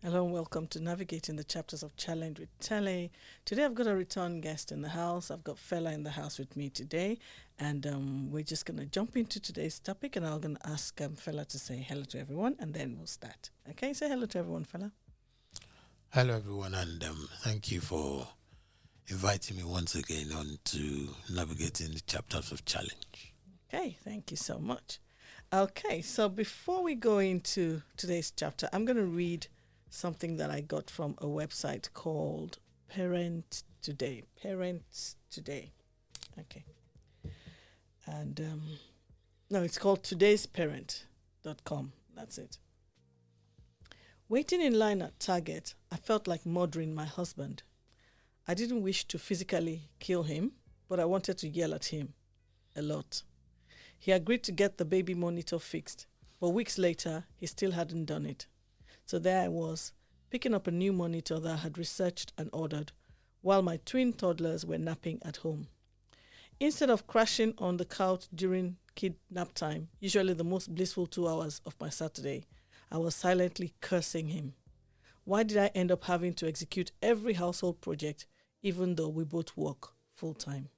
Hello and welcome to Navigating the Chapters of Challenge with Tele. Today I've got a return guest in the house. I've got Fela in the house with me today, and we're just going to jump into today's topic, and I'm going to ask Fela to say hello to everyone, and then we'll start. Okay, say hello to everyone, Fela. Hello, everyone, and thank you for inviting me once again on to navigating the chapters of challenge. Okay, thank you so much. Okay, so before we go into today's chapter, I'm going to read something that I got from a website called Parent Today. Parents Today. Okay. And no, it's called todaysparent.com. That's it. Waiting in line at Target, I felt like murdering my husband. I didn't wish to physically kill him, but I wanted to yell at him a lot. He agreed to get the baby monitor fixed, but weeks later, he still hadn't done it. So there I was, picking up a new monitor that I had researched and ordered, while my twin toddlers were napping at home. Instead of crashing on the couch during kid nap time, usually the most blissful 2 hours of my Saturday, I was silently cursing him. Why did I end up having to execute every household project, even though we both work full time?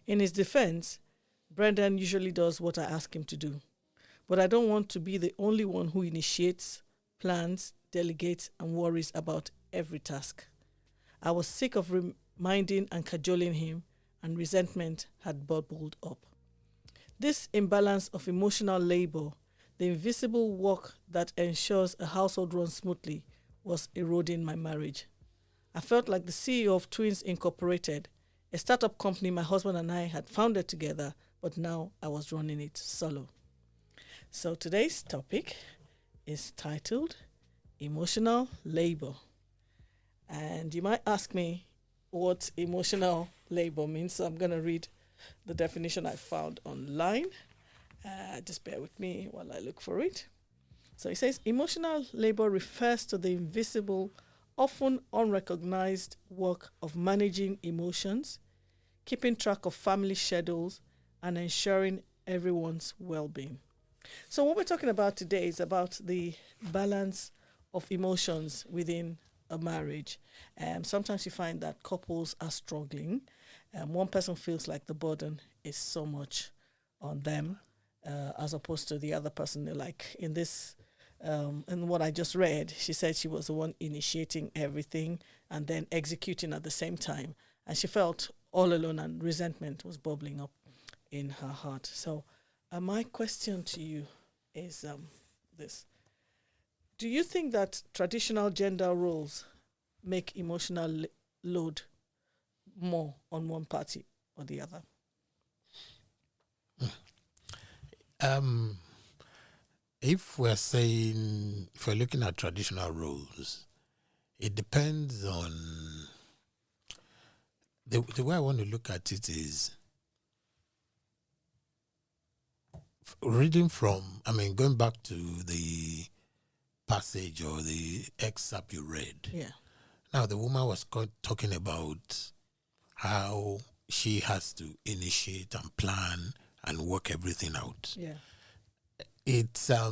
In his defense, Brendan usually does what I ask him to do, but I don't want to be the only one who initiates, plans, delegates, and worries about every task. I was sick of reminding and cajoling him, and resentment had bubbled up. This imbalance of emotional labor, the invisible work that ensures a household runs smoothly, was eroding my marriage. I felt like the CEO of Twins Incorporated, a startup company my husband and I had founded together, but now I was running it solo. So today's topic is titled Emotional Labor. And you might ask me what emotional labor means, so I'm going to read the definition I found online. Just bear with me while I look for it. So it says emotional labor refers to the invisible, often unrecognized work of managing emotions, keeping track of family schedules, and ensuring everyone's well-being. So what we're talking about today is about the balance of emotions within a marriage. Sometimes you find that couples are struggling. One person feels like the burden is so much on them, as opposed to the other person. Like in this, in what I just read, she said she was the one initiating everything and then executing at the same time, and she felt all alone, and resentment was bubbling up in her heart. So, my question to you is this: do you think that traditional gender roles make emotional load more on one party or the other? Um, if we're looking at traditional roles, it depends on the way I want to look at it is going back to the passage or the excerpt you read. Yeah. Now, the woman was talking about how she has to initiate and plan and work everything out. Yeah. It's I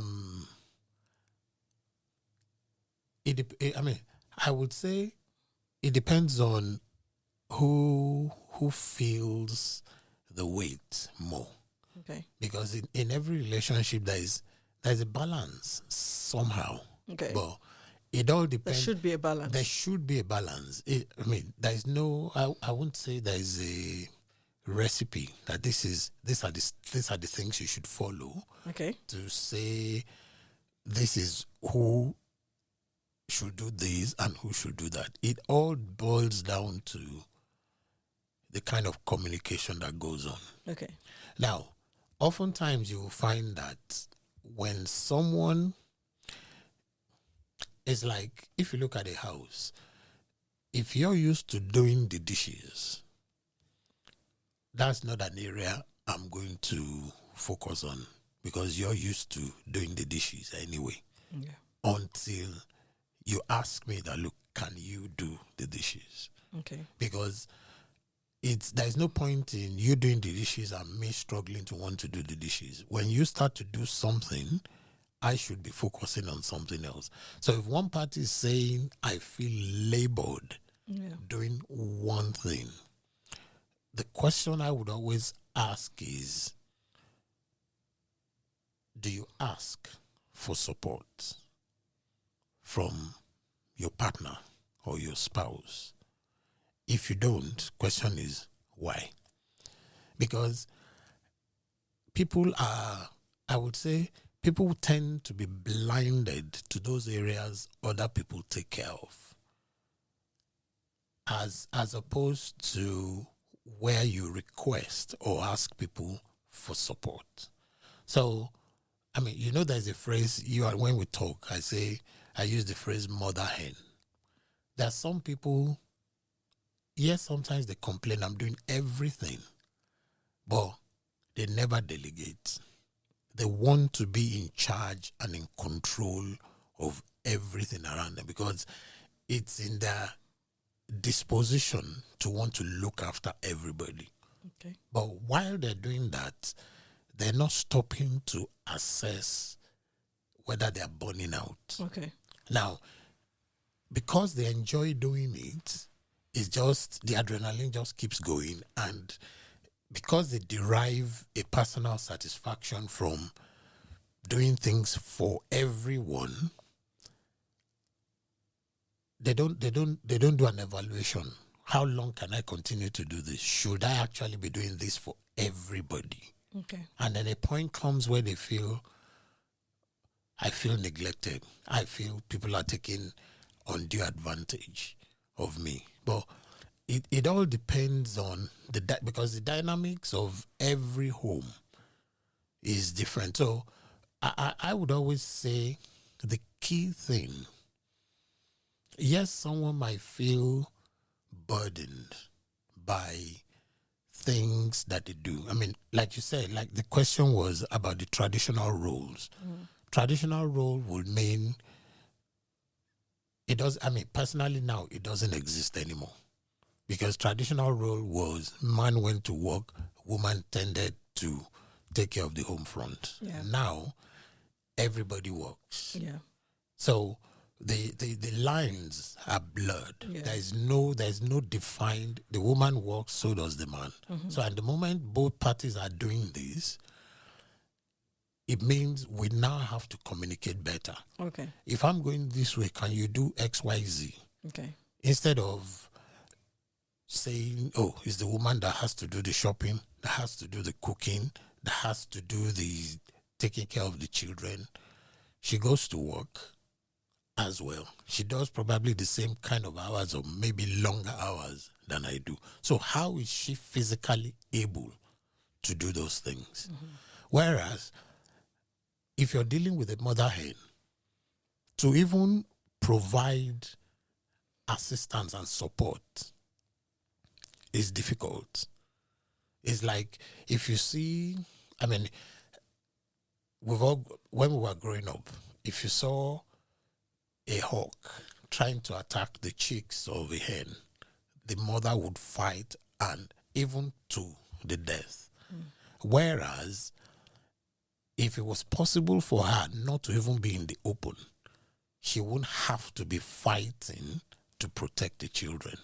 would say it depends on who feels the weight more. Okay. Because in every relationship there's a balance somehow. Okay. But it all depends. There should be a balance. There should be a balance. There's no. I wouldn't say there is a recipe that these are the things you should follow. Okay. To say this is who should do this and who should do that. It all boils down to the kind of communication that goes on. Okay. Now, oftentimes you will find that when someone is like, if you look at a house, if you're used to doing the dishes, that's not an area I'm going to focus on because you're used to doing the dishes anyway. Yeah. Until you ask me that, look, can you do the dishes? Okay. Because there's no point in you doing the dishes and me struggling to want to do the dishes. When you start to do something, I should be focusing on something else. So if one party is saying, I feel labored doing one thing, the question I would always ask is, do you ask for support from your partner or your spouse? If you don't, question is, why? Because people tend to be blinded to those areas other people take care of, as opposed to where you request or ask people for support. So, I mean, there's a phrase, when we talk, I use the phrase mother hen. There are some people, yes, sometimes they complain, I'm doing everything, but they never delegate. They want to be in charge and in control of everything around them because it's in their disposition to want to look after everybody. Okay. But while they're doing that, they're not stopping to assess whether they're burning out. Okay. Now, because they enjoy doing it, it's just the adrenaline just keeps going, and because they derive a personal satisfaction from doing things for everyone, they don't do an evaluation. How long can I continue to do this? Should I actually be doing this for everybody? Okay. And then a point comes where they feel, I feel neglected. I feel people are taking undue advantage of me. But it all depends on because the dynamics of every home is different. So I would always say the key thing, yes, someone might feel burdened by things that they do. I mean, like you said, like the question was about the traditional roles. Traditional role would mean personally now it doesn't exist anymore. Because traditional role was man went to work, woman tended to take care of the home front. Yeah. Now, everybody works. Yeah. So the lines are blurred. Yeah. There's no defined, the woman works, so does the man. So at the moment both parties are doing this, it means we now have to communicate better. Okay. If I'm going this way, can you do X, Y, Z? Okay. Instead of saying, oh, it's the woman that has to do the shopping, that has to do the cooking, that has to do the taking care of the children. She goes to work as well. She does probably the same kind of hours or maybe longer hours than I do. So how is she physically able to do those things? Whereas if you're dealing with a mother hen, to even provide assistance and support is difficult. It's like if you see, I mean, when we were growing up, if you saw a hawk trying to attack the chicks of a hen, the mother would fight, and even to the death. Whereas if it was possible for her not to even be in the open, she wouldn't have to be fighting to protect the children.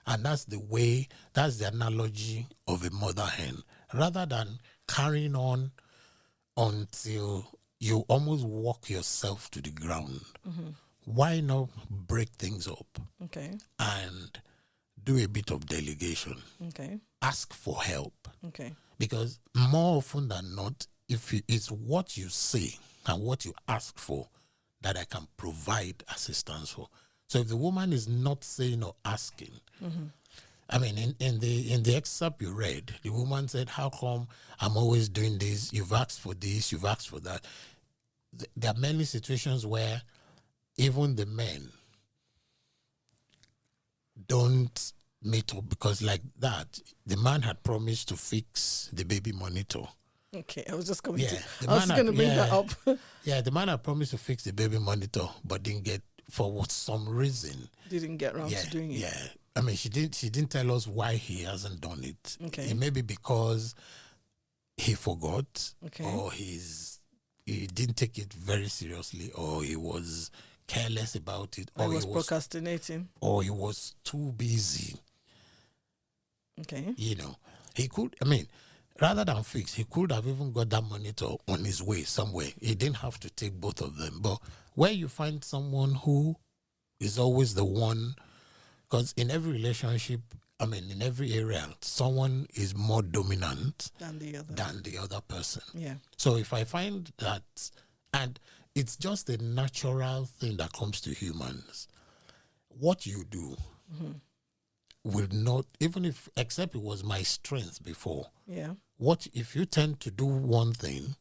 And that's the analogy of a mother hen. Rather than carrying on until you almost walk yourself to the ground, why not break things up? Okay. And do a bit of delegation. Okay. Ask for help. Okay. Because more often than not, it's what you say and what you ask for that I can provide assistance for. So if the woman is not saying or asking, I mean, in the excerpt you read, the woman said, how come I'm always doing this? You've asked for this, you've asked for that. There are many situations where even the men don't meet up because like that, the man had promised to fix the baby monitor. Okay, I was just going Yeah, to bring that up. Yeah, the man had promised to fix the baby monitor, but didn't get, for some reason. Didn't get around to doing it. Yeah, I mean, she didn't tell us why he hasn't done it. Okay. It may be because he forgot, Okay. or he's he didn't take it very seriously, or he was careless about it, or he was procrastinating, or he was too busy. Okay. He could, rather than fix, he could have even got that monitor on his way somewhere. He didn't have to take both of them. But where you find someone who is always the one, because in every relationship, in every area, someone is more dominant than the other person. Yeah. So if I find that, and it's just a natural thing that comes to humans, what you do will not, except it was my strength before. Yeah. What if you tend to do one thing,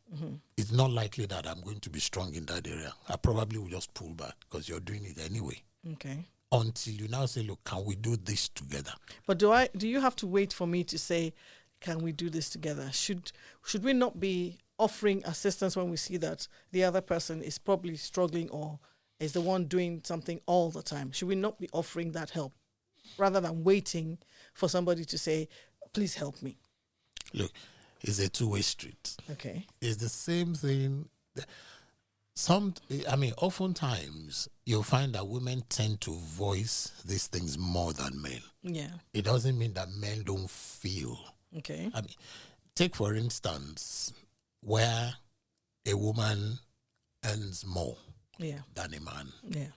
it's not likely that I'm going to be strong in that area. I probably will just pull back because you're doing it anyway. Okay. Until you now say, look, can we do this together? But do you have to wait for me to say, can we do this together? Should we not be offering assistance when we see that the other person is probably struggling or is the one doing something all the time? Should we not be offering that help rather than waiting for somebody to say, please help me? Look, it's a two-way street. Okay. It's the same thing. Oftentimes you'll find that women tend to voice these things more than men. Yeah. It doesn't mean that men don't feel. Okay. Take for instance, where a woman earns more than a man. Yeah.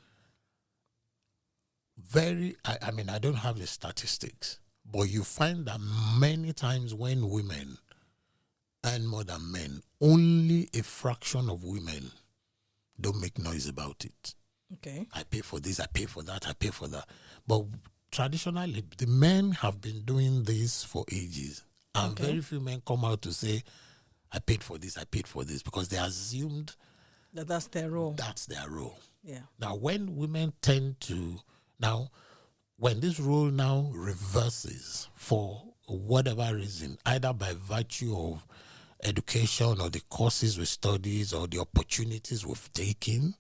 I don't have the statistics, but you find that many times when women earn more than men, only a fraction of women don't make noise about it. Okay. I pay for this, I pay for that, I pay for that. But traditionally, the men have been doing this for ages. And very few men come out to say, I paid for this, because they assumed that's their role. That's their role. Yeah. Now, when women when this role now reverses for whatever reason, either by virtue of education or the courses we studied or the opportunities we've taken,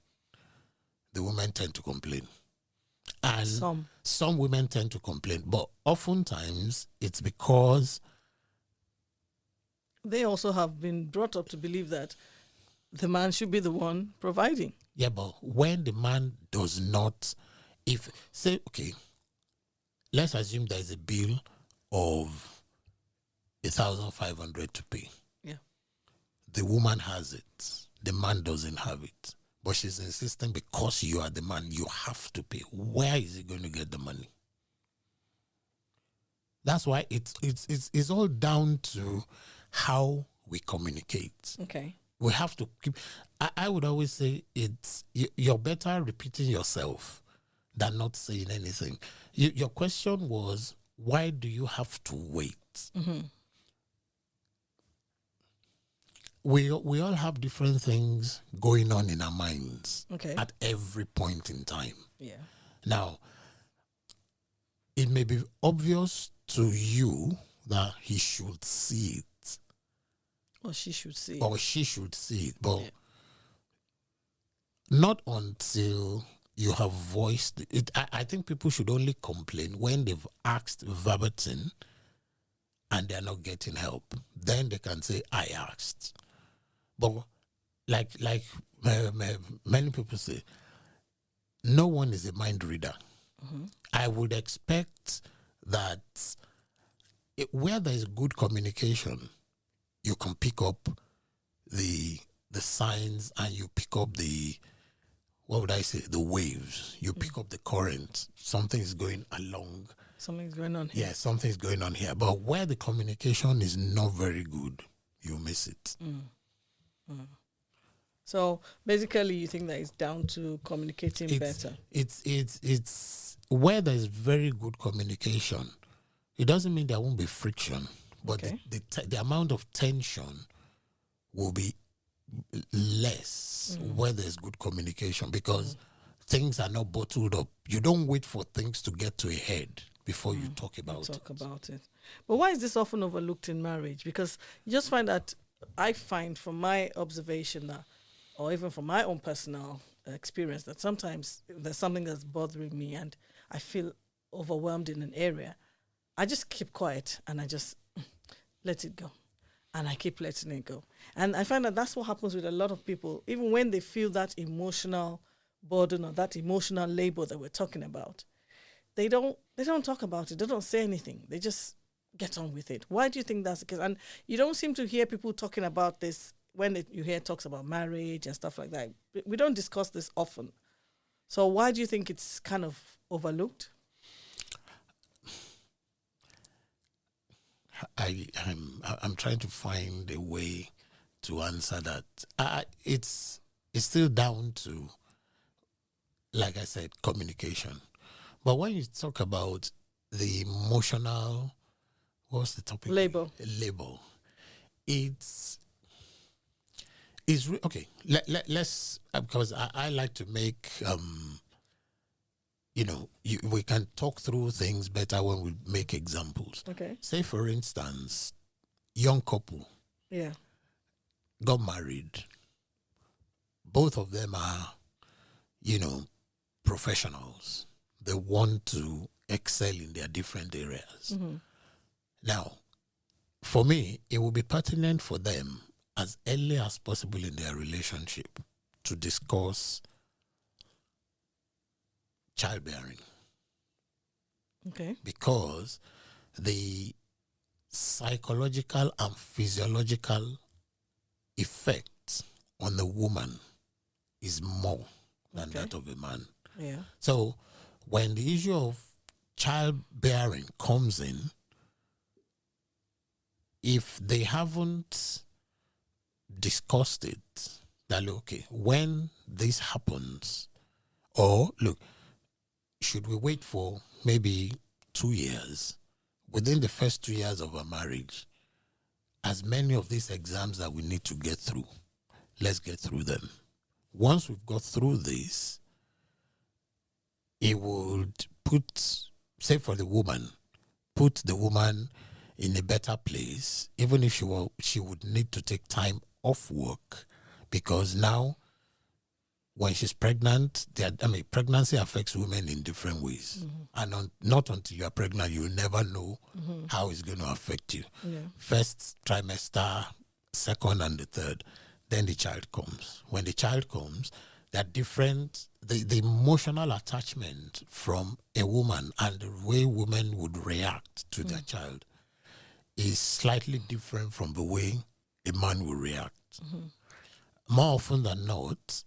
the women tend to complain. And some women tend to complain, but oftentimes it's because they also have been brought up to believe that the man should be the one providing. Yeah, but when the man does not, let's assume there's a bill of 1,500 to pay. Yeah. The woman has it. The man doesn't have it. But she's insisting because you are the man, you have to pay. Where is he going to get the money? That's why it's all down to how we communicate. Okay. We have to keep. I would always say you're better repeating yourself than not saying anything. Your question was, why do you have to wait? Mm-hmm. We all have different things going on in our minds at every point in time. Yeah. Now, it may be obvious to you that he should see it. Or she should see it. Or she should see it. But not until you have voiced it. I think people should only complain when they've asked verbatim and they're not getting help. Then they can say, I asked. But like many people say, no one is a mind reader. Mm-hmm. I would expect that where there is good communication, you can pick up the signs and you pick up the waves. You pick up the current. Something is going along. Something's going on here. Yeah, something's going on here. But where the communication is not very good, you miss it. Mm. Mm. So basically, you think that it's down to communicating better. It's where there is very good communication. It doesn't mean there won't be friction, but the amount of tension will be less where there's good communication because things are not bottled up. You don't wait for things to get to a head before you talk about it. But why is this often overlooked in marriage? Because you just find that I find from my observation that, or even from my own personal experience, that sometimes there's something that's bothering me and I feel overwhelmed in an area. I just keep quiet and I just let it go. and I keep letting it go. And I find that that's what happens with a lot of people, even when they feel that emotional burden or that emotional labor that we're talking about. They don't talk about it. They don't say anything. They just get on with it. Why do you think that's the case? And you don't seem to hear people talking about this when you hear talks about marriage and stuff like that. We don't discuss this often. So why do you think it's kind of overlooked? I'm trying to find a way to answer that. It's still down to, like I said, communication. But when you talk about the emotional, what's the topic? Labor. It's okay. Let's because I like to make we can talk through things better when we make examples. Okay. Say for instance, young couple. Yeah. Got married. Both of them are, professionals. They want to excel in their different areas. Mm-hmm. Now, for me, it will be pertinent for them as early as possible in their relationship to discuss childbearing. Okay. Because the psychological and physiological effect on the woman is more than that of a man. Yeah. So when the issue of childbearing comes in, if they haven't discussed it, that okay, when this happens, or look, should we wait for maybe 2 years? Within the first 2 years of our marriage, as many of these exams that we need to get through, let's get through them. Once we've got through this, it would say for the woman, put the woman in a better place, even if she would need to take time off work, because now when she's pregnant, pregnancy affects women in different ways. Mm-hmm. And not until you're pregnant, you'll never know how it's going to affect you. Yeah. First trimester, second and the third, then the child comes. When the child comes, that different, the emotional attachment from a woman and the way women would react to their child is slightly different from the way a man will react. Mm-hmm. More often than not,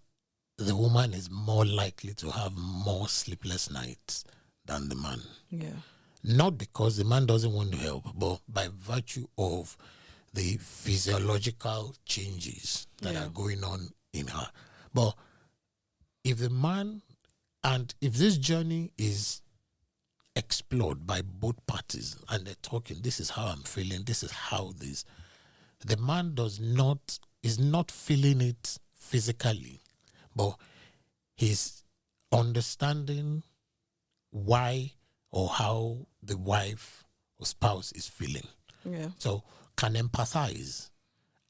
the woman is more likely to have more sleepless nights than the man. Yeah. Not because the man doesn't want to help, but by virtue of the physiological changes that are going on in her. But if the man, and if this journey is explored by both parties and they're talking, this is how I'm feeling, this is how this, the man is not feeling it physically, but he's understanding why or how the wife or spouse is feeling. Yeah. So can empathize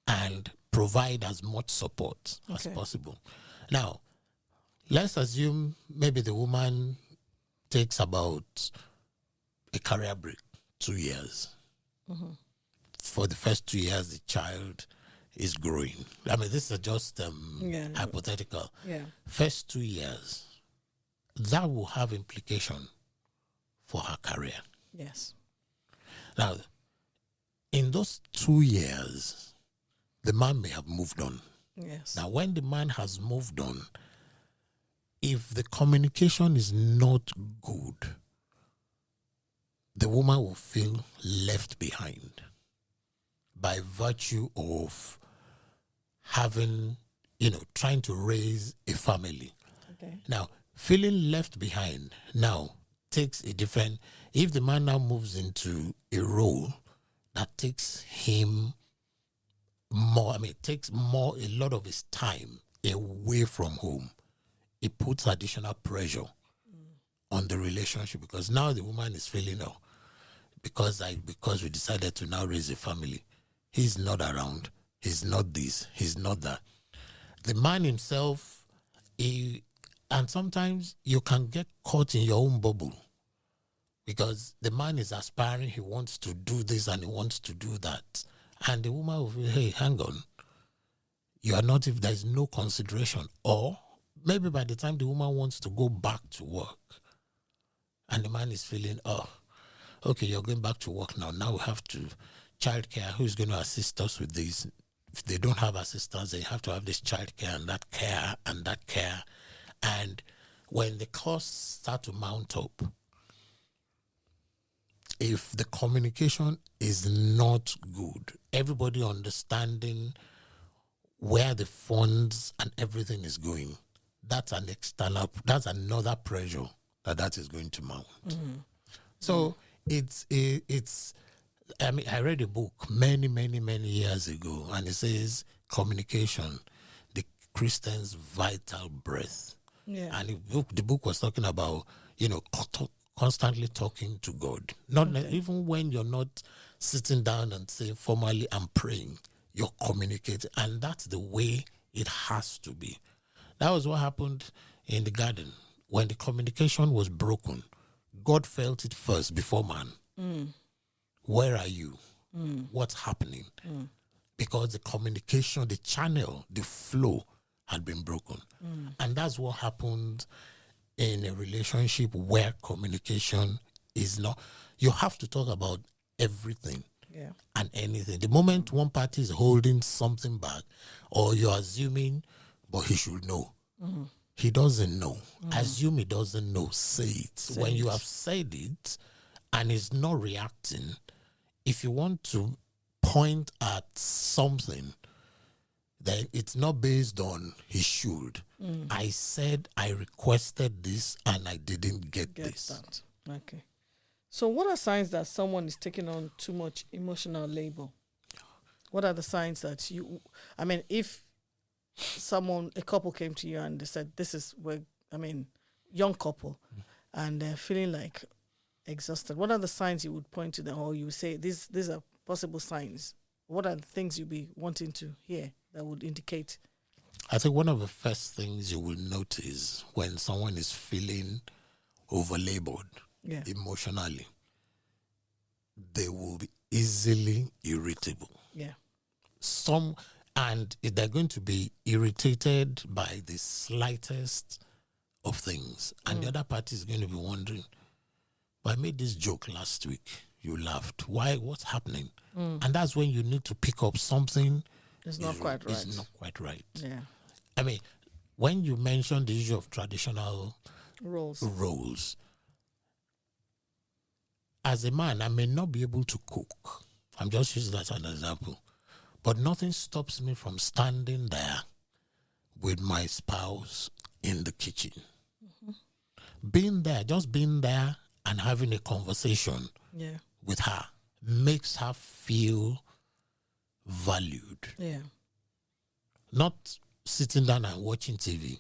and provide as much support as possible. Now, let's assume maybe the woman takes about a career break, 2 years. Mm-hmm. For the first 2 years, the child is growing. I mean, this is just hypothetical. Yeah. First 2 years, that will have implication for her career. Yes. Now, in those 2 years, the man may have moved on. Yes. Now, when the man has moved on, if the communication is not good, the woman will feel left behind by virtue of having, trying to raise a family. Okay. Now, feeling left behind now takes a different, if the man now moves into a role that takes him more, takes a lot of his time away from home, it puts additional pressure on the relationship, because now the woman is feeling, because we decided to now raise a family, he's not around, he's not this, he's not that. The man himself, and sometimes you can get caught in your own bubble, because the man is aspiring, he wants to do this and he wants to do that. And the woman will say, hey, hang on. You are not, if there's no consideration. Or maybe by the time the woman wants to go back to work and the man is feeling, oh, okay, you're going back to work now. Now we have to childcare. Who's going to assist us with this? If they don't have assistance, they have to have this childcare and that care and that care. And when the costs start to mount up, if the communication is not good, everybody understanding where the funds and everything is going, that's another pressure that is going to mount. Mm-hmm. So it's I mean, I read a book many years ago, and it says communication, the Christian's vital breath. Yeah. And the book was talking about, constantly talking to God. Even when you're not sitting down and saying formally, I'm praying, you're communicating. And that's the way it has to be. That was what happened in the garden. When the communication was broken, God felt it first before man. Mm. Where are you? Mm. What's happening? Mm. Because the communication, the channel, the flow had been broken. Mm. And that's what happened in a relationship where communication is not. You have to talk about everything and anything. The moment one party is holding something back, or you're assuming, but he should know. Mm. He doesn't know. Assume he doesn't know. Say it. When you have said it and he's not reacting, if you want to point at something, then it's not based on he should. Mm. I said I requested this and I didn't get this. That. Okay. So what are signs that someone is taking on too much emotional labor? What are the signs that if a couple came to you and they said, young couple, and they're feeling like exhausted, what are the signs you would point to them, or you would say, these are possible signs? What are the things you'd be wanting to hear that would indicate? I think one of the first things you will notice when someone is feeling overlabored emotionally, they will be easily irritable. Yeah. And they're going to be irritated by the slightest of things. And the other party is going to be wondering, but I made this joke last week. You laughed. Why? What's happening? Mm. And that's when you need to pick up something. It's not quite right. It's not quite right. Yeah. I mean, when you mention the issue of traditional roles, as a man, I may not be able to cook. I'm just using that as an example. But nothing stops me from standing there with my spouse in the kitchen. Mm-hmm. Just being there and having a conversation with her makes her feel valued. Yeah. Not sitting down and watching TV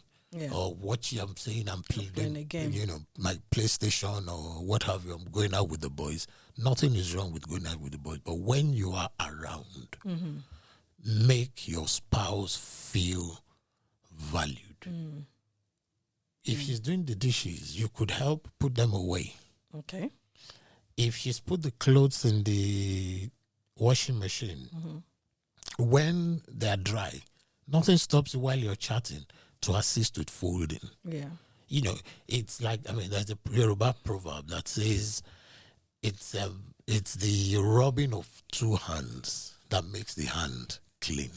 or watching, I'm playing a game. My PlayStation or what have you, I'm going out with the boys. Nothing is wrong with going out with the boys. But when you are around, make your spouse feel valued. Mm. If she's doing the dishes, you could help put them away. Okay. If she's put the clothes in the washing machine, when they're dry, nothing stops you while you're chatting to assist with folding. Yeah. It's like, there's a Yoruba proverb that says it's the rubbing of two hands that makes the hand clean.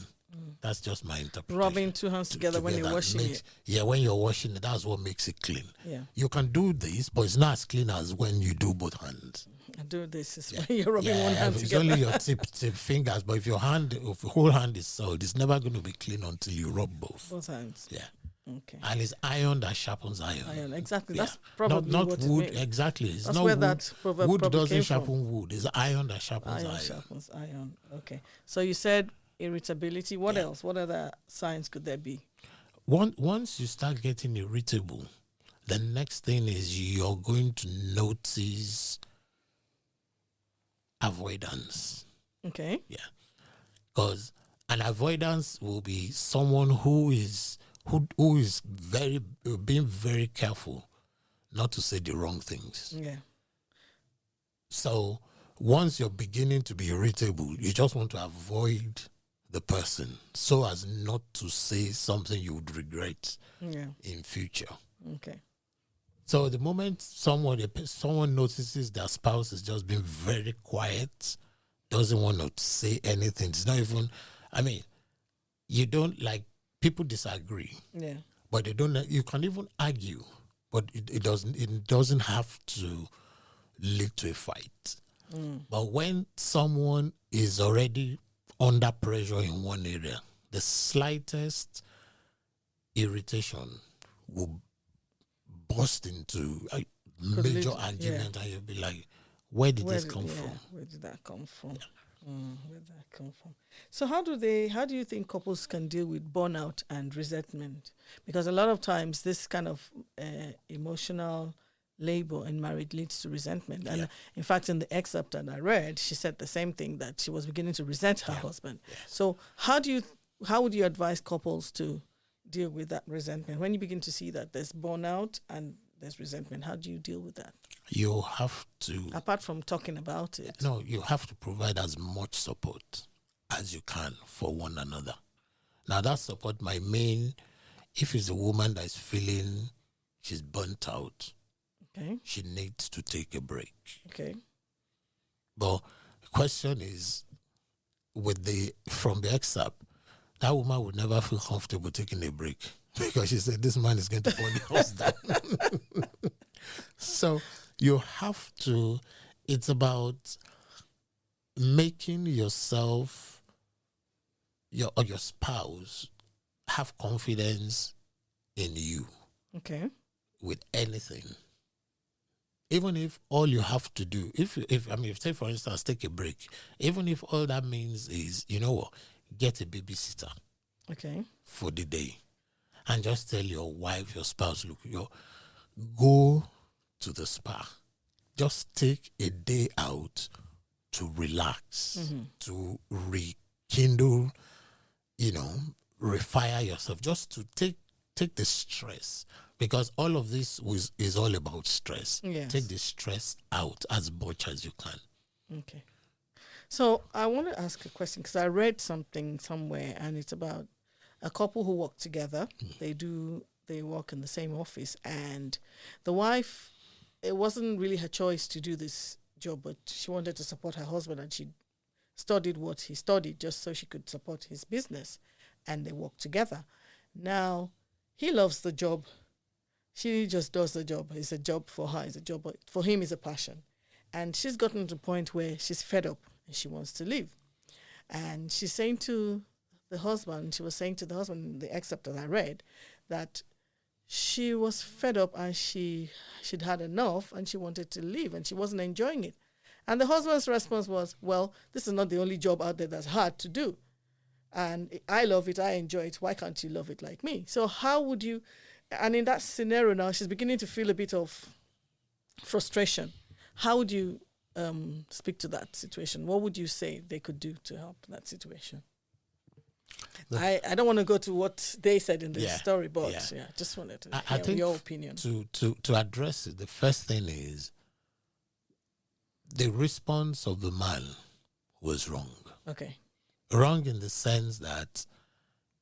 That's just my interpretation. Rubbing two hands together when you're washing it. Yeah, when you're washing it, that's what makes it clean. Yeah. You can do this, but it's not as clean as when you do both hands. I do this is when you're rubbing one hand it's together. It's only your tip fingers, but if your whole hand is soiled, it's never going to be clean until you rub both. Both hands. Yeah. Okay. And it's iron that sharpens iron. Iron, exactly. That's probably not what wood. It means. Exactly. That's not where wood. That proverb wood doesn't sharpen from. wood. It's iron that sharpens iron. Sharpens iron. Okay. So you said irritability. What else? What other signs could there be? Once you start getting irritable, the next thing is you're going to notice avoidance. Okay. Yeah. Because an avoidance will be someone who is being very careful not to say the wrong things. Yeah. So once you're beginning to be irritable, you just want to avoid the person so as not to say something you would regret in future. Okay. So the moment someone notices their spouse is just being very quiet, doesn't want to say anything, it's not even, you don't like, people disagree. Yeah. But you can even argue, but it doesn't have to lead to a fight. But when someone is already under pressure in one area, the slightest irritation will burst into a major argument, and you'll be like, where did this come from? Where did that come from? Where did that come from? So how do you think couples can deal with burnout and resentment? Because a lot of times this kind of emotional labor in marriage leads to resentment. And in fact, in the excerpt that I read, she said the same thing, that she was beginning to resent her husband. Yes. So how would you advise couples to deal with that resentment? When you begin to see that there's burnout and there's resentment, how do you deal with that? You have to... Apart from talking about it. No, you have to provide as much support as you can for one another. Now, that support if it's a woman that is feeling she's burnt out, she needs to take a break. Okay. But the question is, from the excerpt, that woman would never feel comfortable taking a break because she said this man is going to burn the house down. So you have to, it's about making yourself, your spouse, have confidence in you. Okay. With anything. Even if all you have to do, if say for instance, take a break, even if all that means is, get a babysitter. Okay. For the day. And just tell your wife, your spouse, look, go to the spa. Just take a day out to relax, to rekindle, refire yourself, just to take the stress. Because all of this is all about stress. Yes. Take the stress out as much as you can. Okay. So I want to ask a question because I read something somewhere, and it's about a couple who work together. They work in the same office, and the wife, it wasn't really her choice to do this job, but she wanted to support her husband, and she studied what he studied just so she could support his business, and they work together. Now, he loves the job. She just does the job. It's a job for her. It's a job, but for him, it's a passion. And she's gotten to the point where she's fed up and she wants to leave. And she's saying to the husband, in the excerpt that I read, that she was fed up and she'd had enough and she wanted to leave and she wasn't enjoying it. And the husband's response was, well, this is not the only job out there that's hard to do. And I love it. I enjoy it. Why can't you love it like me? So how would you... And in that scenario now, she's beginning to feel a bit of frustration. How would you speak to that situation? What would you say they could do to help that situation? I don't want to go to what they said in this story, but just wanted to hear your opinion. To address it, the first thing is the response of the man was wrong. Okay. Wrong in the sense that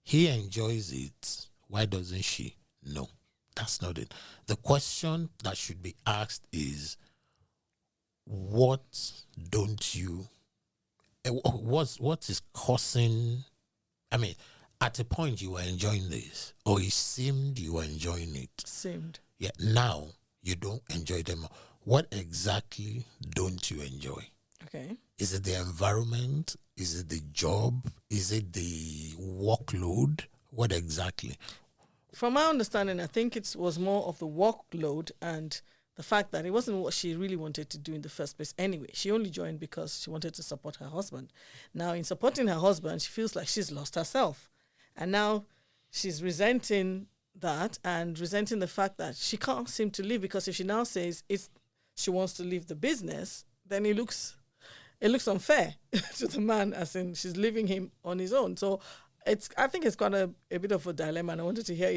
he enjoys it. Why doesn't she? No, that's not it. The question that should be asked is, what is causing... at a point you were enjoying this, or it seemed you were enjoying it. Seemed. Yeah, now you don't enjoy them. What exactly don't you enjoy? Okay. Is it the environment? Is it the job? Is it the workload? What exactly? From my understanding, I think it was more of the workload and the fact that it wasn't what she really wanted to do in the first place anyway. She only joined because she wanted to support her husband. Now, in supporting her husband, she feels like she's lost herself. And now she's resenting that and resenting the fact that she can't seem to leave, because if she now says she wants to leave the business, then it looks unfair to the man, as in she's leaving him on his own. So I think it's got a bit of a dilemma, and I wanted to hear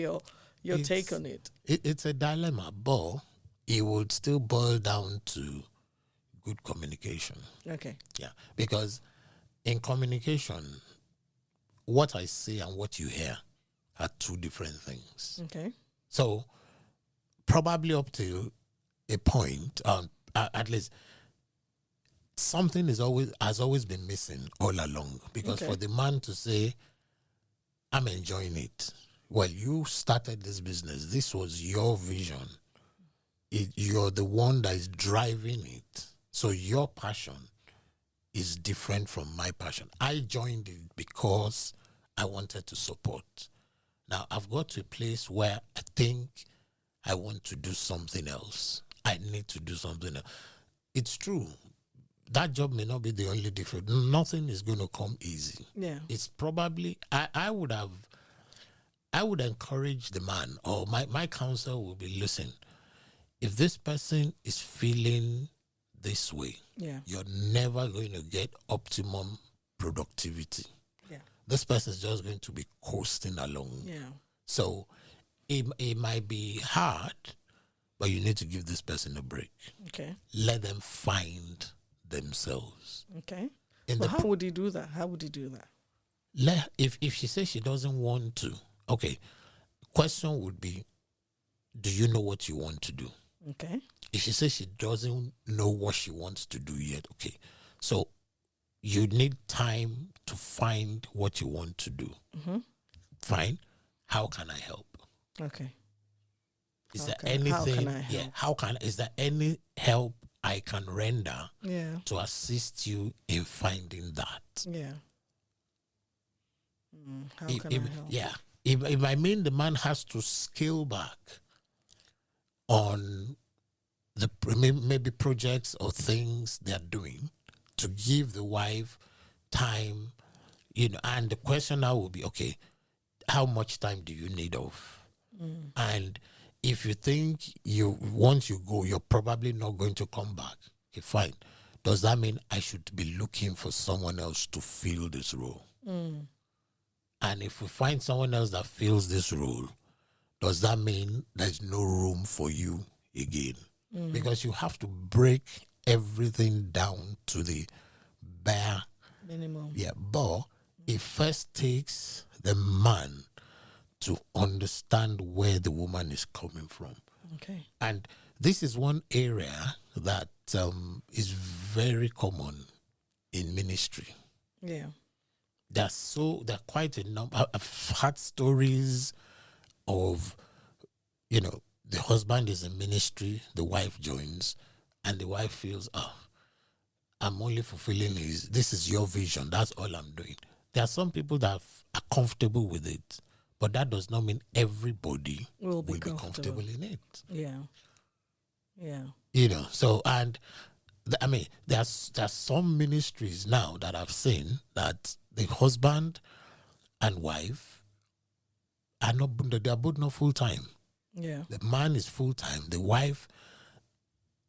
your take on it. It's a dilemma, but it would still boil down to good communication. Okay. Yeah, because in communication, what I say and what you hear are two different things. Okay. So probably up till a point, at least something has always been missing all along. Because for the man to say, "I'm enjoying it," well, you started this business. This was your vision. You're the one that is driving it. So your passion is different from my passion. I joined it because I wanted to support. Now I've got to a place where I think I want to do something else. I need to do something else. It's true. That job may not be the only difference. Nothing is going to come easy. Yeah. It's probably, I would encourage the man, or my counsel will be, listen, if this person is feeling this way, you're never going to get optimum productivity. Yeah. This person is just going to be coasting along. Yeah. So it might be hard, but you need to give this person a break. Okay. Let them find themselves. Okay. But how would he do that? How would he do that? If she says she doesn't want to, okay, question would be, do you know what you want to do? Okay. If she says she doesn't know what she wants to do yet, okay, so you need time to find what you want to do. Mm-hmm. Fine. How can I help? Okay. Is there anything? How can I help? Is there any help I can render to assist you in finding that? Yeah. How can I help? Yeah. If I mean the man has to scale back on the maybe projects or things they're doing to give the wife time, and the question now will be, okay, how much time do you need off? And if you think once you go, you're probably not going to come back, okay, fine. Does that mean I should be looking for someone else to fill this role? And if we find someone else that fills this role, does that mean there's no room for you again? Because you have to break everything down to the bare minimum. Yeah, but it first takes the man to understand where the woman is coming from. Okay. And this is one area that is very common in ministry. Yeah. There are quite a number. I've had stories of, the husband is in ministry, the wife joins, and the wife feels, I'm only fulfilling this is your vision, that's all I'm doing. There are some people that are comfortable with it, but that does not mean everybody will be comfortable in it. Yeah. Yeah. So, and there's some ministries now that I've seen that the husband and wife they're both not full time. Yeah. The man is full time. The wife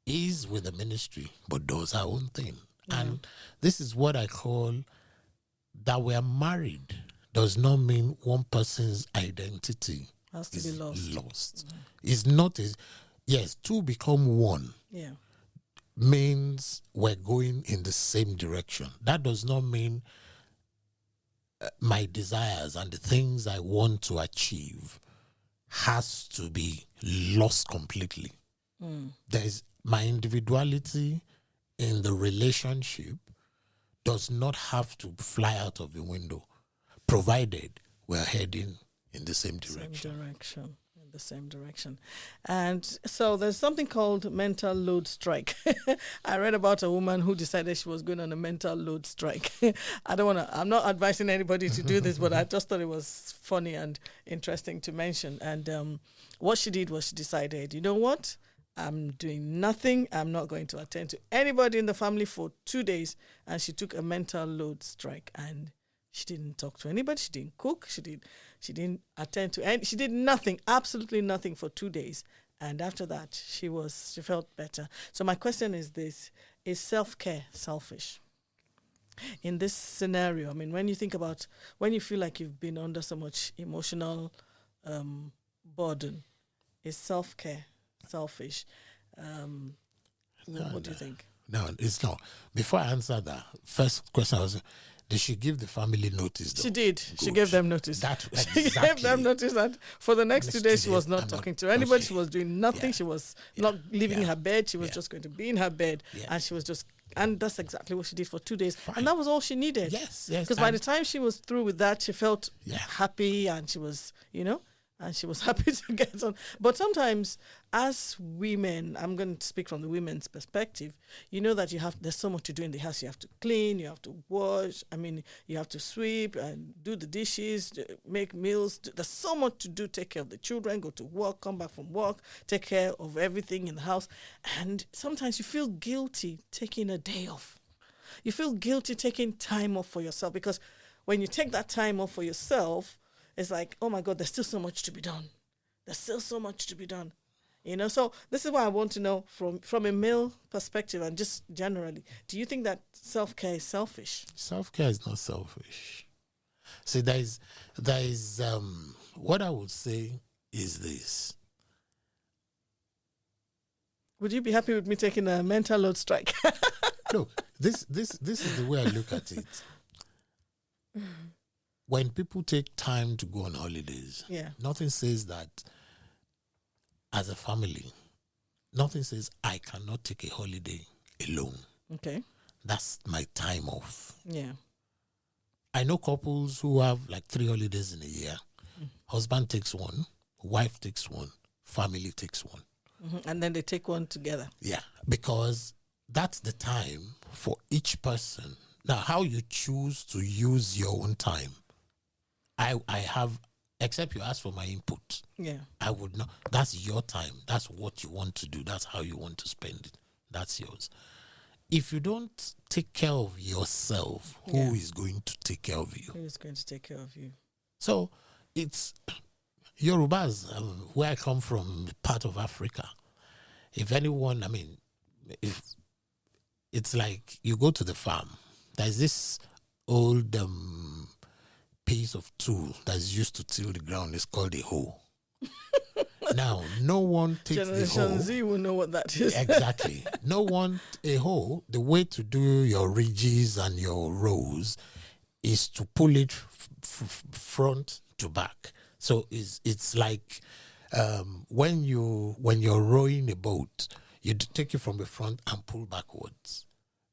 is with the ministry, but does her own thing. Yeah. And this is what I call that we are married does not mean one person's identity has to be lost. It's not yes, two become one. Yeah. Means we're going in the same direction. That does not mean my desires and the things I want to achieve has to be lost completely. There's my individuality in the relationship does not have to fly out of the window, provided we're heading in the same direction. In the same direction. And so there's something called mental load strike. I read about a woman who decided she was going on a mental load strike. I'm not advising anybody to do this, but I just thought it was funny and interesting to mention. And what she did was she decided, you know what? I'm doing nothing. I'm not going to attend to anybody in the family for 2 days. And she took a mental load strike, and she didn't talk to anybody. She didn't cook. She didn't attend to any. She did nothing, absolutely nothing for 2 days. And after that, she felt better. So my question is this: is self-care selfish? In this scenario, when you think about when you feel like you've been under so much emotional burden, is self-care selfish? What do you think? No, it's not. Before I answer that, first question was, did she give the family notice though? She did. She Good. gave them notice. That She gave them exactly. notice that for the next 2 days she was not I'm talking not- to anybody. She okay. was doing nothing. Yeah. She was Yeah. not leaving Yeah. her bed. She was Yeah. just going to be in her bed, Yeah. and she was just. And that's exactly what she did for 2 days, Fine. and that was all she needed. Yes. Because by the time she was through with that, she felt Yeah. happy, and she was, and she was happy to get on. But sometimes, as women, I'm going to speak from the women's perspective. You know that there's so much to do in the house. You have to clean, you have to wash. I mean, you have to sweep and do the dishes, make meals. There's so much to do. Take care of the children, go to work, come back from work, take care of everything in the house. And sometimes you feel guilty taking a day off. You feel guilty taking time off for yourself, because when you take that time off for yourself, it's like, oh my God, there's still so much to be done. There's still so much to be done. So this is why I want to know from a male perspective and just generally, do you think that self-care is selfish? Self-care is not selfish. See, there is what I would say is this. Would you be happy with me taking a mental load strike? Look, this is the way I look at it. When people take time to go on holidays, Yeah. nothing says that as a family, nothing says I cannot take a holiday alone. Okay. That's my time off. Yeah. I know couples who have like 3 holidays in a year. Husband takes one, wife takes one, family takes one. Mm-hmm. And then they take one together. Yeah, because that's the time for each person. Now, how you choose to use your own time, I have, except you ask for my input. Yeah. I would not. That's your time. That's what you want to do. That's how you want to spend it. That's yours. If you don't take care of yourself, who is going to take care of you? Who is going to take care of you? So it's Yorubas, where I come from, part of Africa. If anyone, if it's like you go to the farm, there's this old piece of tool that's used to till the ground. It's called a hoe. Now, no one takes the Generation hoe. Z will know what that is. Exactly. No one, a hoe, the way to do your ridges and your rows is to pull it front to back. So it's like when you're rowing a boat, you take it from the front and pull backwards.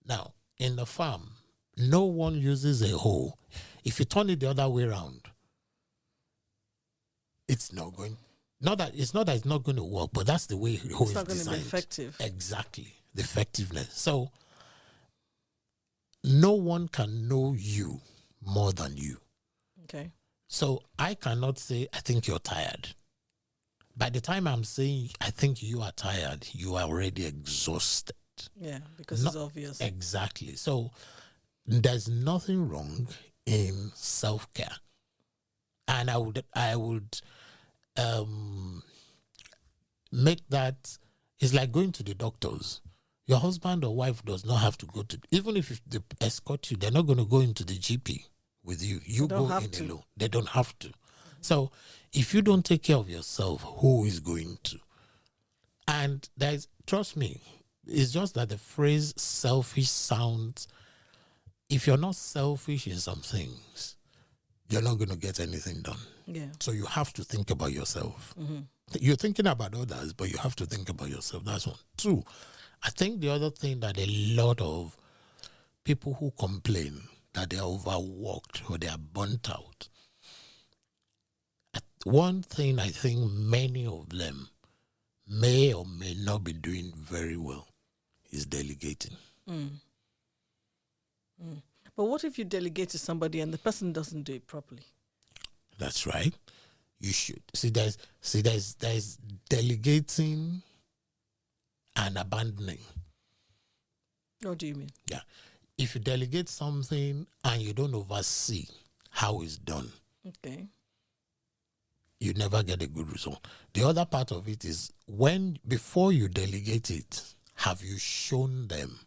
Now, in the farm, no one uses a hoe. If you turn it the other way around, it's not going. Not that it's not going to work, but that's the way the hoe is designed. It's not going to be effective. Exactly, the effectiveness. So no one can know you more than you. Okay. So I cannot say, I think you're tired. By the time I'm saying, I think you are tired, you are already exhausted. Yeah, because it's obvious. Exactly. So there's nothing wrong in self-care. And I would make that, it's like going to the doctors. Your husband or wife does not have to go to, even if they escort you, they're not going to go into the GP with you. You go in alone. They don't have to. So if you don't take care of yourself, who is going to? And trust me, it's just that the phrase selfish sounds, if you're not selfish in some things, you're not going to get anything done. Yeah. So you have to think about yourself. Mm-hmm. You're thinking about others, but you have to think about yourself. That's one. 2, I think the other thing that a lot of people who complain that they're overworked or they are burnt out, one thing I think many of them may or may not be doing very well is delegating. But what if you delegate to somebody and the person doesn't do it properly? That's right. You should. There's delegating and abandoning. What do you mean? Yeah. If you delegate something and you don't oversee how it's done, Okay. you never get a good result. The other part of it is before you delegate it, have you shown them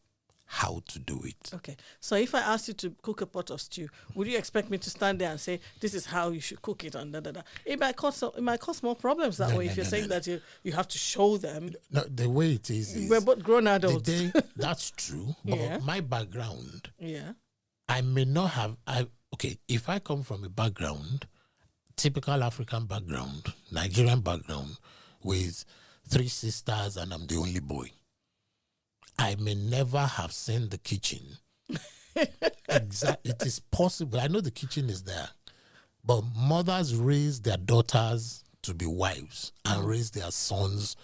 how to do it. Okay. So if I asked you to cook a pot of stew, would you expect me to stand there and say, this is how you should cook it and da da da? It might cause more problems that way if you're saying that you have to show them. No, the way it is we're both grown adults. That's true. But my background, I may not have. If I come from a background, typical African background, Nigerian background, with 3 sisters and I'm the only boy, I may never have seen the kitchen. Exactly. It is possible. I know the kitchen is there. But mothers raise their daughters to be wives and raise their sons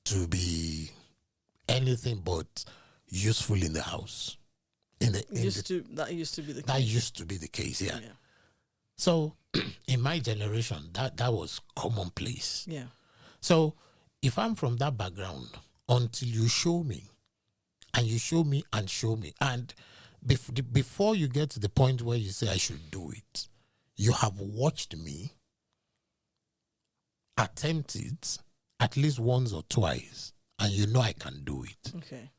to be anything but useful in the house. That used to be the case. That used to be the case, yeah. So in my generation, that was commonplace. Yeah. So if I'm from that background, until you show me, and you show me and show me. And before you get to the point where you say I should do it, you have watched me attempt it at least once or twice, and you know I can do it. Okay.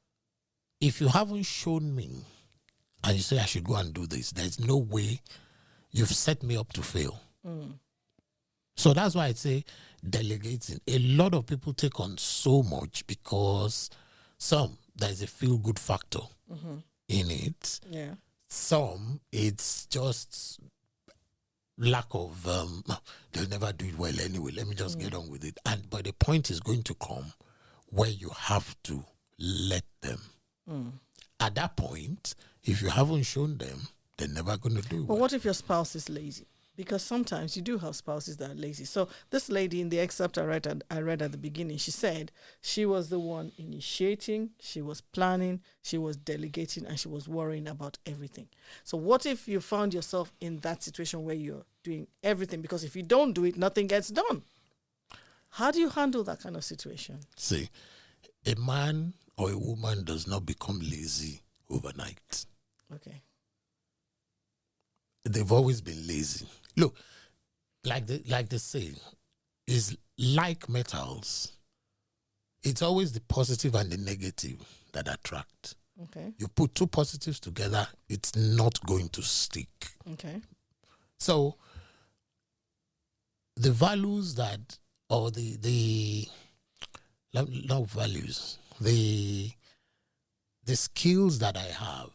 If you haven't shown me and you say I should go and do this, there's no way you've set me up to fail. So that's why I say delegating. A lot of people take on so much because there's a feel-good factor in it. Yeah. Some, it's just lack of, they'll never do it well anyway. Let me just get on with it. But the point is going to come where you have to let them. At that point, if you haven't shown them, they're never going to do it. But what if your spouse is lazy? Because sometimes you do have spouses that are lazy. So this lady in the excerpt I read at the beginning, she said she was the one initiating, she was planning, she was delegating, and she was worrying about everything. So what if you found yourself in that situation where you're doing everything? Because if you don't do it, nothing gets done. How do you handle that kind of situation? See, a man or a woman does not become lazy overnight. Okay. They've always been lazy. Look, like they say, is like metals. It's always the positive and the negative that attract. Okay. You put 2 positives together, it's not going to stick. Okay. So the values that, or the not values, the skills that I have,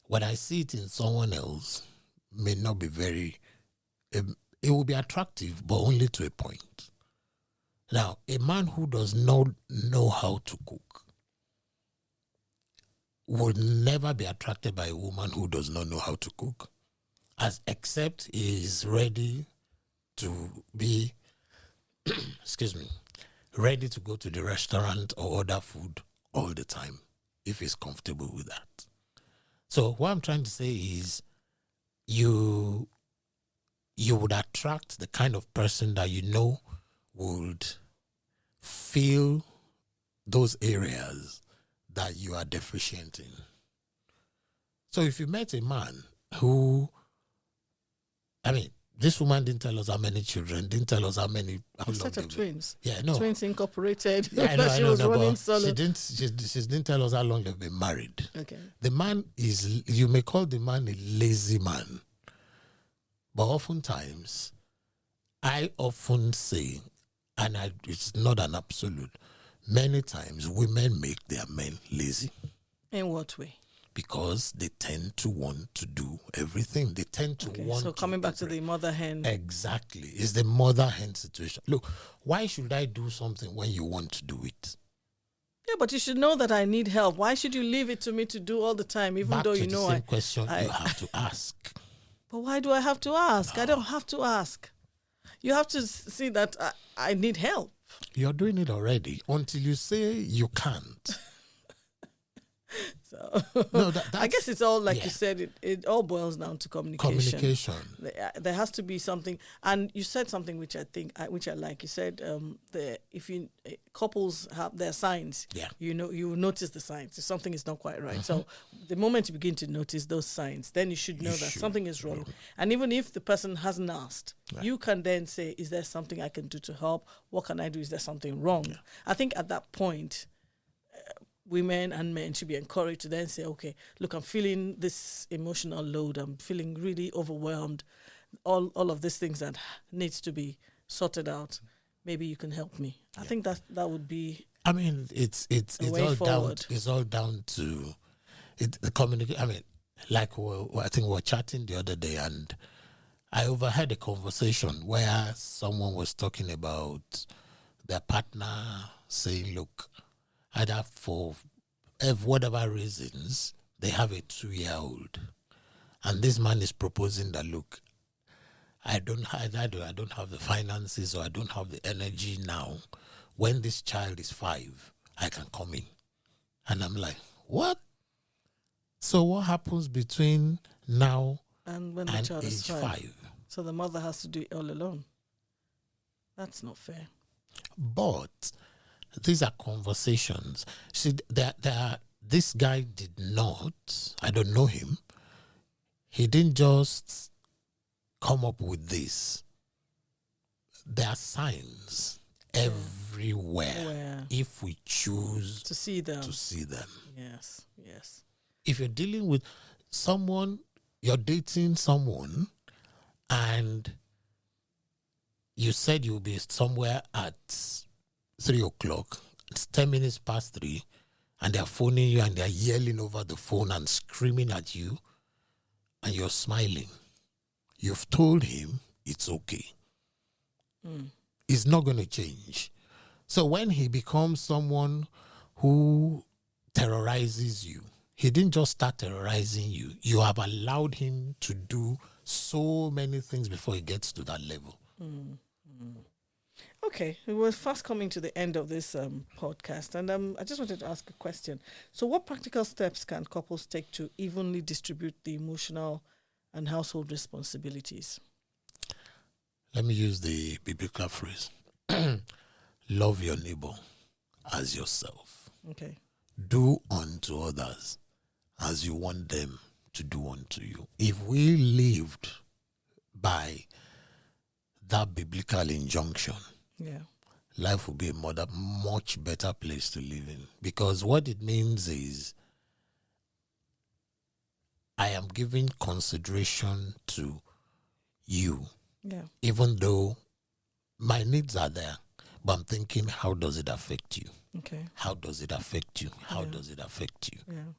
when I see it in someone else, may not be very, it will be attractive, but only to a point. Now, a man who does not know how to cook will never be attracted by a woman who does not know how to cook, except he is ready to be, ready to go to the restaurant or order food all the time, if he's comfortable with that. So what I'm trying to say is, you would attract the kind of person that you know would feel those areas that you are deficient in. So if you met a man who, this woman didn't tell us how many children, didn't tell us how set of twins. Yeah, no. Twins Incorporated. Yeah, she was running solo. She didn't tell us how long they've been married. Okay. The man is, you may call the man a lazy man. But oftentimes, I often say, and it's not an absolute, many times women make their men lazy. In what way? Because they tend to want to do everything. They tend to want to. So coming back to the mother hen. Exactly. It's the mother hen situation. Look, why should I do something when you want to do it? Yeah, but you should know that I need help. Why should you leave it to me to do all the time, even Back though to you know the same question you have to ask. But why do I have to ask? I don't have to ask. You have to see that I need help. You're doing it already until you say you can't. So no, I guess it's all like you said. It all boils down to communication. There has to be something, and you said something which I think which I like. You said couples have their signs. Yeah, you will notice the signs if something is not quite right. So the moment you begin to notice those signs, then you should know that something is wrong. And even if the person hasn't asked, you can then say, "Is there something I can do to help? What can I do? Is there something wrong?" Yeah. I think at that point, women and men should be encouraged to then say, okay, look, I'm feeling this emotional load. I'm feeling really overwhelmed. All of these things that needs to be sorted out. Maybe you can help me. I think that would be. I mean, it's all forward. down. It's all down to the communication. I mean, like I think we were chatting the other day, and I overheard a conversation where someone was talking about their partner saying, "Look, either for whatever reasons, they have a 2-year-old, and this man is proposing that, look, I don't have the finances, or I don't have the energy now. When this child is 5, I can come in." And I'm like, what? So what happens between now and when the and child is age 5? So the mother has to do it all alone. That's not fair. But these are conversations. See, this guy did not, I don't know him, he didn't just come up with this. There are signs everywhere if we choose to see them. Yes. Yes. If you're dealing with someone, you're dating someone, and you said you'll be somewhere at 3 o'clock, it's 10 minutes past 3, and they're phoning you and they're yelling over the phone and screaming at you, and you're smiling. You've told him it's okay. It's not going to change. So when he becomes someone who terrorizes you, he didn't just start terrorizing you. You have allowed him to do so many things before he gets to that level. Okay, we're fast coming to the end of this podcast, and I just wanted to ask a question. So what practical steps can couples take to evenly distribute the emotional and household responsibilities? Let me use the biblical phrase. Love your neighbor as yourself. Okay. Do unto others as you want them to do unto you. If we lived by that biblical injunction, life would be a much better place to live in. Because what it means is I am giving consideration to you. Even though my needs are there, but I'm thinking, how does it affect you? Okay. How does it affect you? How does it affect you? Yeah.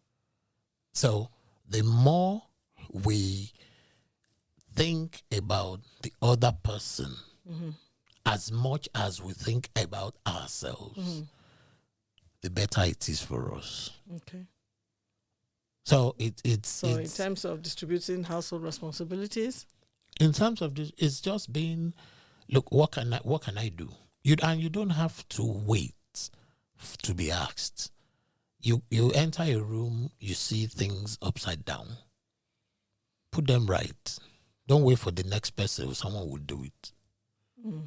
So the more we think about the other person as much as we think about ourselves, the better it is for us. Okay. So So in terms of distributing household responsibilities? In terms of this, it's just being, look, what can I do? You don't have to wait to be asked. You enter a room, you see things upside down. Put them right. Don't wait for the next person or someone will do it.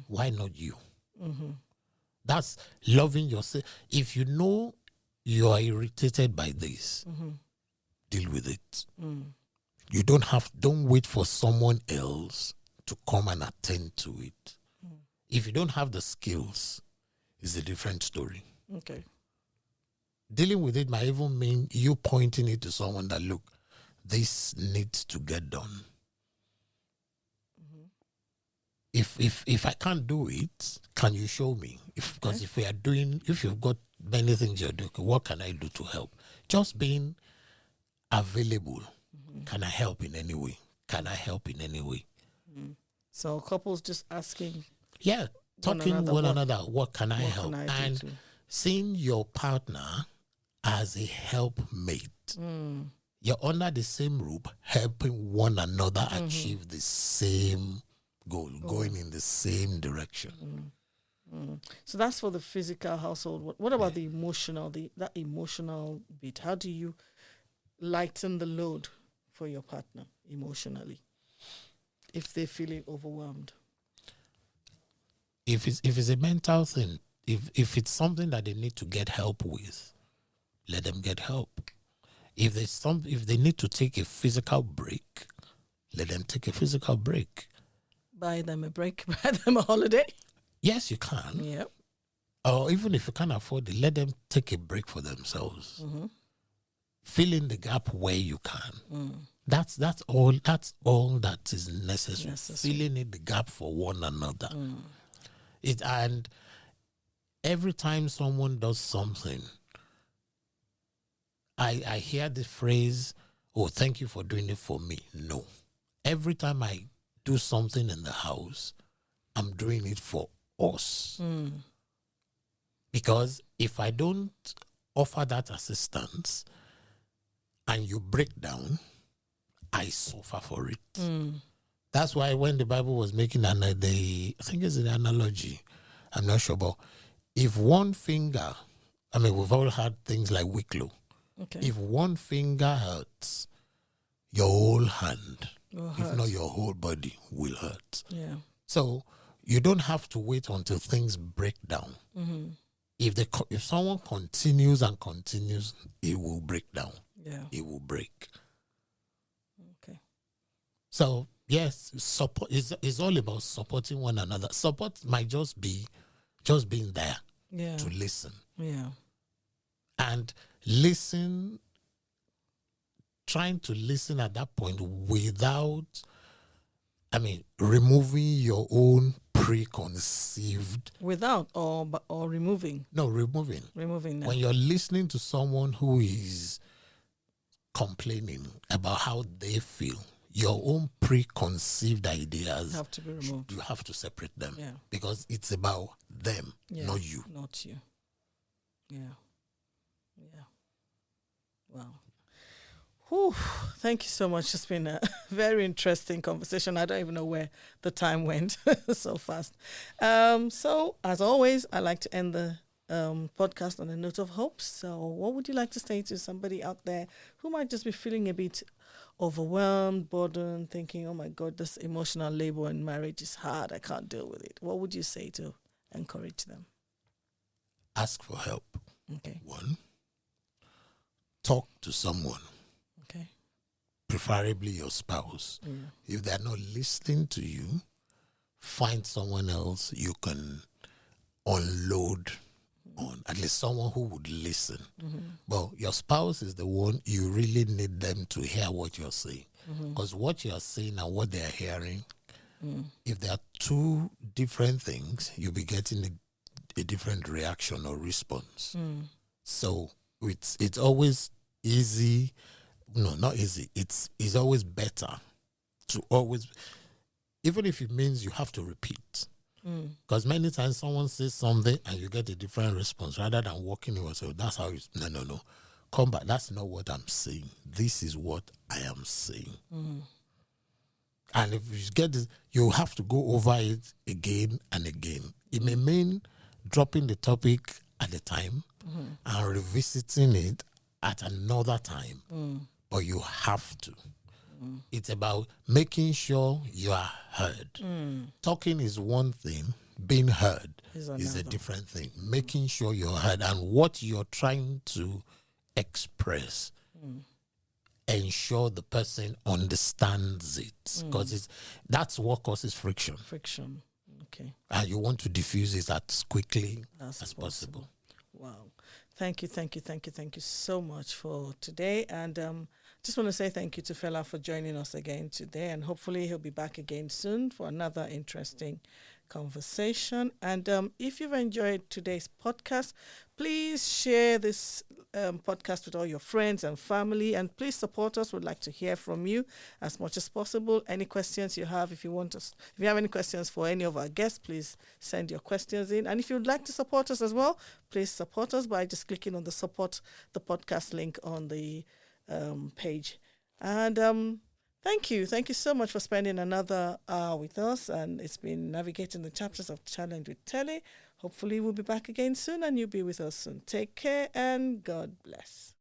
Why not you? That's loving yourself. If you know you are irritated by this, deal with it. You don't wait for someone else to come and attend to it. If you don't have the skills, it's a different story. Okay. Dealing with it might even mean you pointing it to someone that, look, this needs to get done. If I can't do it, can you show me? Because if you've got many things you're doing, what can I do to help? Just being available. Can I help in any way? Can I help in any way? So couples just asking. Yeah, talking one another. What can I help? And seeing your partner as a helpmate. You're under the same roof, helping one another achieve the same goal, going in the same direction. So that's for the physical household. What about the emotional, that emotional bit? How do you lighten the load for your partner emotionally if they're feeling overwhelmed? If it's a mental thing, if it's something that they need to get help with, let them get help. If they need to take a physical break, let them take a physical break. Buy them a break, buy them a holiday. Yes, you can. Yep. or even if you can't afford it, let them take a break for themselves. Mm-hmm. Fill in the gap where you can. Mm. That's all. That's all that is necessary. Necessary. Filling in the gap for one another. Mm. And every time someone does something, I hear the phrase, "Oh, thank you for doing it for me." No, every time I do something in the house, I'm doing it for us. Mm. Because if I don't offer that assistance and you break down, I suffer for it. Mm. That's why when the Bible was making I think it's an analogy, I'm not sure, but if one finger, I mean, we've all had things like wicklow. Okay. If one finger hurts, your whole hand, if not your whole body, will hurt. Yeah. So you don't have to wait until things break down. Mm-hmm. If someone continues and continues, it will break down. Yeah. It will break. Okay. So yes, support is all about supporting one another. Support might just be being there to listen. Yeah. And listen, trying to listen at that point without, removing your own preconceived. Without or removing. No, removing. Removing that. When you're listening to someone who is complaining about how they feel, your own preconceived ideas have to be removed. You have to separate them. Yeah. Because it's about them, not you. Not you. Yeah. Yeah. Wow. Whew. Thank you so much. It's been a very interesting conversation. I don't even know where the time went so fast. So, as always, I like to end the podcast on a note of hope. So, what would you like to say to somebody out there who might just be feeling a bit overwhelmed, burdened, thinking, oh my God, this emotional labor in marriage is hard. I can't deal with it. What would you say to encourage them? Ask for help. Okay. 1, talk to someone. Okay. Preferably your spouse. Yeah. If they're not listening to you, find someone else you can unload on, at least someone who would listen. Mm-hmm. But your spouse is the one you really need them to hear what you're saying. Mm-hmm. Because what you're saying and what they're hearing, Mm. if there are two different things, you'll be getting a different reaction or response. Mm. So it's always easy. No, not easy. It's always better to always, even if it means you have to repeat. Because many times someone says something and you get a different response rather than walking away. So that's how it's, no. Come back. That's not what I'm saying. This is what I am saying. And if you get this, you have to go over it again and again. It may mean dropping the topic at a time and revisiting it at another time. But you have to. It's about making sure you are heard. Talking is one thing. Being heard is a different thing. Making sure you're heard and what you're trying to express, ensure the person understands it. Because that's what causes friction. Friction. Okay. And you want to diffuse it as quickly as possible. Wow. Thank you so much for today. And just want to say thank you to Fela for joining us again today. And hopefully he'll be back again soon for another interesting conversation. And if you've enjoyed today's podcast, please share this podcast with all your friends and family. And please support us. We'd like to hear from you as much as possible. Any questions you have, if you have any questions for any of our guests, please send your questions in. And if you'd like to support us as well, please support us by just clicking on the support the podcast link on the page. And thank you so much for spending another hour with us. And it's been navigating the chapters of Challenge with Telly. Hopefully we'll be back again soon and you'll be with us soon. Take care and God bless.